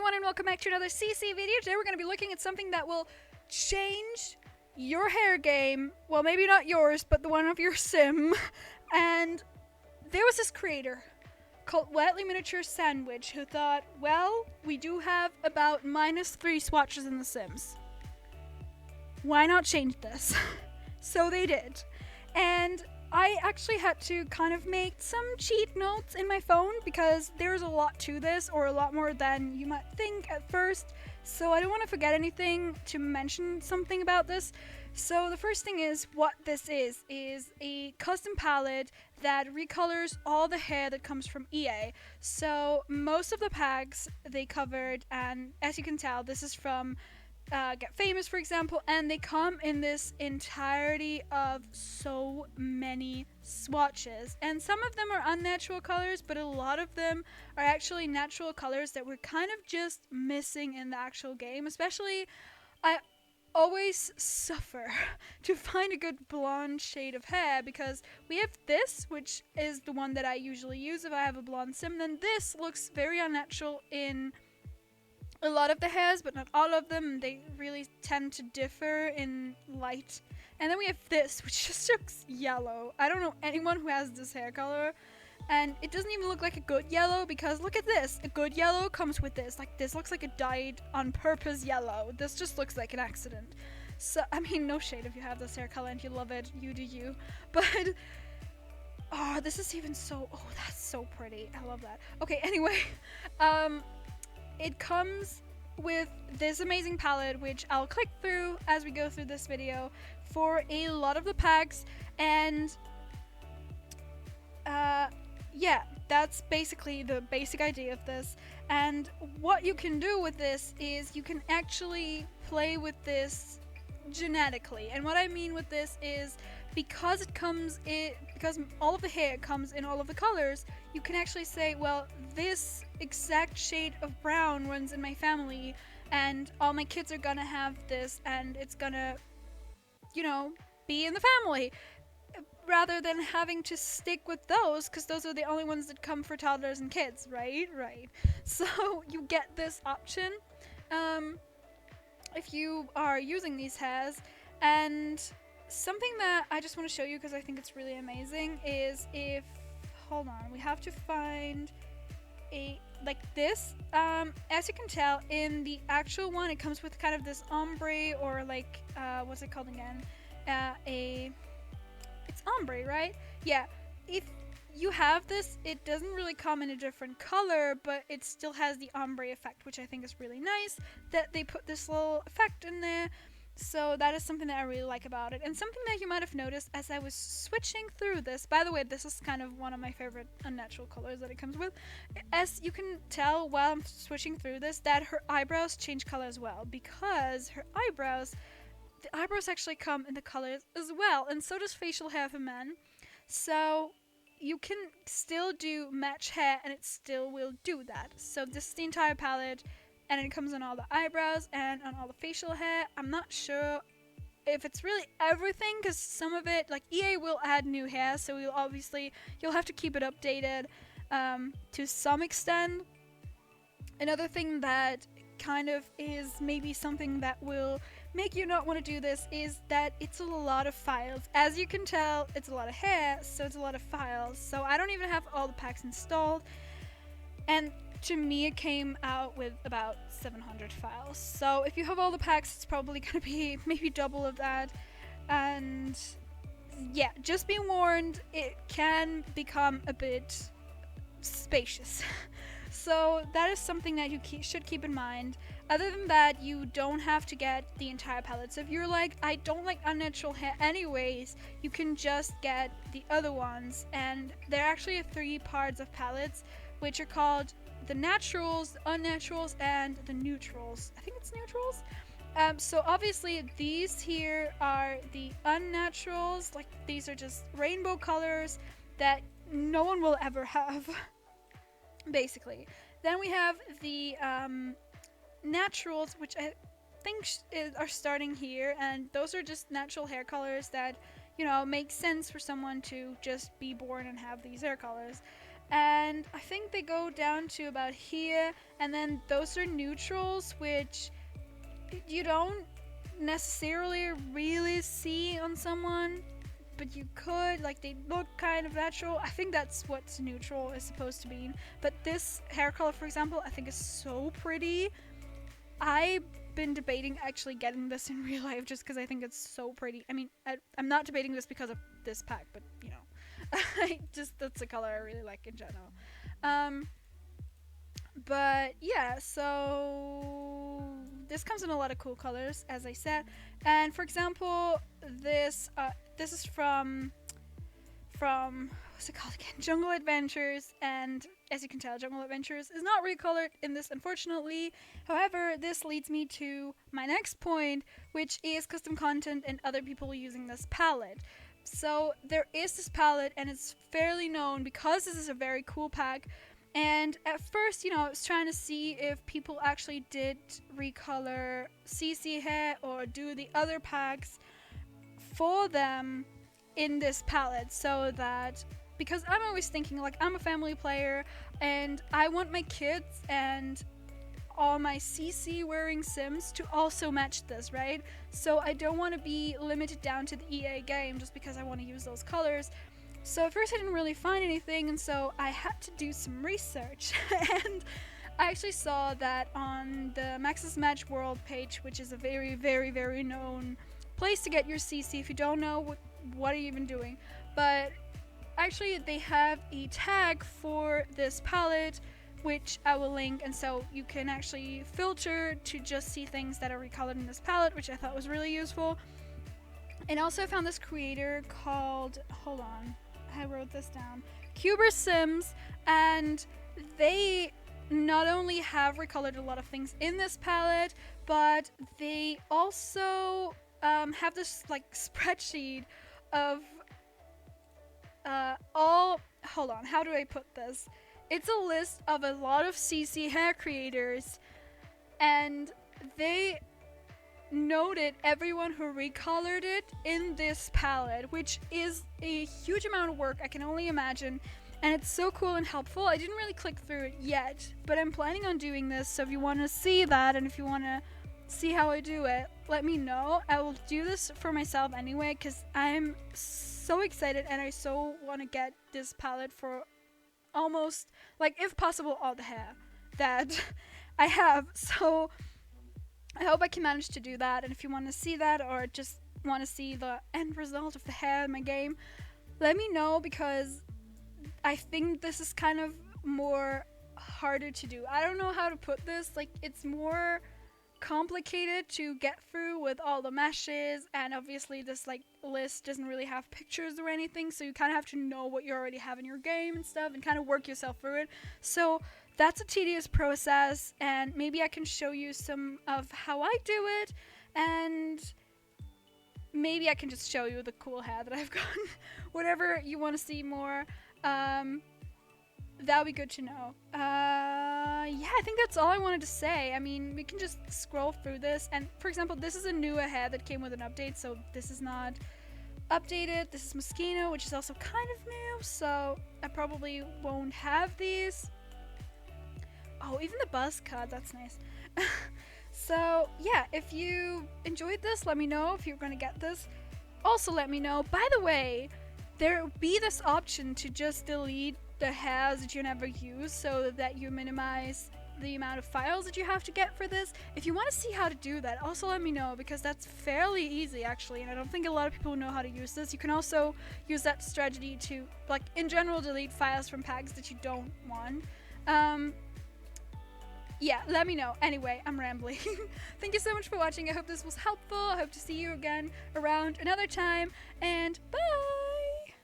everyone, and welcome back to another CC video. Today we're going to be looking at something that will change your hair game. Well, maybe not yours, but the one of your sim. And there was this creator called Wetly Miniature Sandwich who thought, well, we do have about -3 swatches in The Sims. Why not change this? So they did. And I actually had to kind of make some cheat notes in my phone because there's a lot to this, or a lot more than you might think at first. So I don't want to forget anything to mention something about this. So the first thing is what this is a custom palette that recolors all the hair that comes from EA. So most of the packs they covered, and as you can tell, this is from Get Famous, for example, and they come in this entirety of so many swatches, and some of them are unnatural colors, but a lot of them are actually natural colors that we're kind of just missing in the actual game. Especially, I always suffer to find a good blonde shade of hair, because we have this, which is the one that I usually use if I have a blonde sim. Then this looks very unnatural in a lot of the hairs, but not all of them. They really tend to differ in light. And then we have this, which just looks yellow. I don't know anyone who has this hair color, and it doesn't even look like a good yellow, because look at this. A good yellow comes with this. Like, this looks like a dyed on purpose yellow. This just looks like an accident. So, I mean, no shade if you have this hair color and you love it, you do you. But oh, this is even so, oh, that's so pretty. I love that. Okay, anyway, it comes with this amazing palette, which I'll click through as we go through this video for a lot of the packs. And yeah, that's basically the basic idea of this. And what you can do with this is you can actually play with this genetically. And what I mean with this is, because all of the hair comes in all of the colors, you can actually say, well, this exact shade of brown runs in my family, and all my kids are gonna have this, and it's gonna, you know, be in the family, rather than having to stick with those, because those are the only ones that come for toddlers and kids, right? So you get this option if you are using these hairs. And something that I just want to show you, because I think it's really amazing, is if, hold on, we have to find a, like this. As you can tell, in the actual one, it comes with kind of this ombre, or like, what's it called again? It's ombre, right? Yeah. If you have this, it doesn't really come in a different color, but it still has the ombre effect, which I think is really nice that they put this little effect in there. So that is something that I really like about it. And something that you might have noticed as I was switching through this, by the way, this is kind of one of my favorite unnatural colors that it comes with. As you can tell while I'm switching through this, that her eyebrows change color as well, because the eyebrows actually come in the colors as well, and so does facial hair for men. So you can still do match hair, and it still will do that. So this is the entire palette, and it comes on all the eyebrows and on all the facial hair. I'm not sure if it's really everything, because some of it, like, EA will add new hair, so you'll have to keep it updated to some extent. Another thing that kind of is maybe something that will make you not want to do this is that it's a lot of files. As you can tell, it's a lot of hair, so it's a lot of files. So I don't even have all the packs installed, and to me it came out with about 700 files. So if you have all the packs, it's probably going to be maybe double of that. And yeah, just be warned, it can become a bit spacious. So that is something that you should keep in mind. Other than that, you don't have to get the entire palette. So if you're like, I don't like unnatural hair anyways, you can just get the other ones. And there are actually 3 parts of palettes, which are called the naturals, the unnaturals, and the neutrals. I think it's neutrals. So obviously these here are the unnaturals. Like, these are just rainbow colors that no one will ever have, basically. Then we have the naturals, which I think are starting here, and those are just natural hair colors that, you know, make sense for someone to just be born and have these hair colors. and I think they go down to about here, and then those are neutrals, which you don't necessarily really see on someone, but you could, like, they look kind of natural. I think that's what neutral is supposed to mean. But this hair color, for example, I think is so pretty. I've been debating actually getting this in real life just because I think it's so pretty. I mean, I'm not debating this because of this pack, but you know, that's a color I really like in general. But yeah, so this comes in a lot of cool colors, as I said. And for example, this is from what's it called again? Jungle Adventures, and as you can tell, Jungle Adventures is not recolored in this, unfortunately. However, this leads me to my next point, which is custom content and other people using this palette. So there is this palette, and it's fairly known because this is a very cool pack. And at first, I was trying to see if people actually did recolor CC hair or do the other packs for them in this palette, so that, because I'm always thinking, like, I'm a family player and I want my kids and all my CC wearing Sims to also match this, right? So I don't want to be limited down to the EA game just because I want to use those colors. So at first I didn't really find anything, and so I had to do some research. And I actually saw that on the Max's Match World page, which is a very, very, very known place to get your CC. If you don't know, what are you even doing? But actually they have a tag for this palette, which I will link, and so you can actually filter to just see things that are recolored in this palette, which I thought was really useful. And also I found this creator called, hold on, I wrote this down, Cuber Sims, and they not only have recolored a lot of things in this palette, but they also have this like spreadsheet of hold on, how do I put this? It's a list of a lot of CC hair creators, and they noted everyone who recolored it in this palette, which is a huge amount of work, I can only imagine, and it's so cool and helpful. I didn't really click through it yet, but I'm planning on doing this, so if you want to see that and if you want to see how I do it, let me know. I will do this for myself anyway, because I'm so excited and I so want to get this palette for almost, like, if possible, all the hair that I have. So I hope I can manage to do that, and if you want to see that or just want to see the end result of the hair in my game, let me know, because I think this is kind of more harder to do. I don't know how to put this, like, it's more complicated to get through with all the meshes, and obviously this like list doesn't really have pictures or anything, so you kind of have to know what you already have in your game and stuff and kind of work yourself through it. So that's a tedious process, and maybe I can show you some of how I do it, and maybe I can just show you the cool hair that I've gotten. Whatever you want to see more, that would be good to know. Yeah, I think that's all I wanted to say. I mean, we can just scroll through this, and for example, this is a newer hair that came with an update, so this is not updated. This is Moschino, which is also kind of new, so I probably won't have these. Oh, even the buzz cut, that's nice. So yeah, if you enjoyed this, let me know if you're going to get this. Also let me know, by the way, there will be this option to just delete the hairs that you never use, so that you minimize the amount of files that you have to get for this. If you want to see how to do that, also let me know, because that's fairly easy actually, and I don't think a lot of people know how to use this. You can also use that strategy to, like, in general, delete files from packs that you don't want. Yeah, let me know. Anyway, I'm rambling. Thank you so much for watching. I hope this was helpful. I hope to see you again around another time, and bye!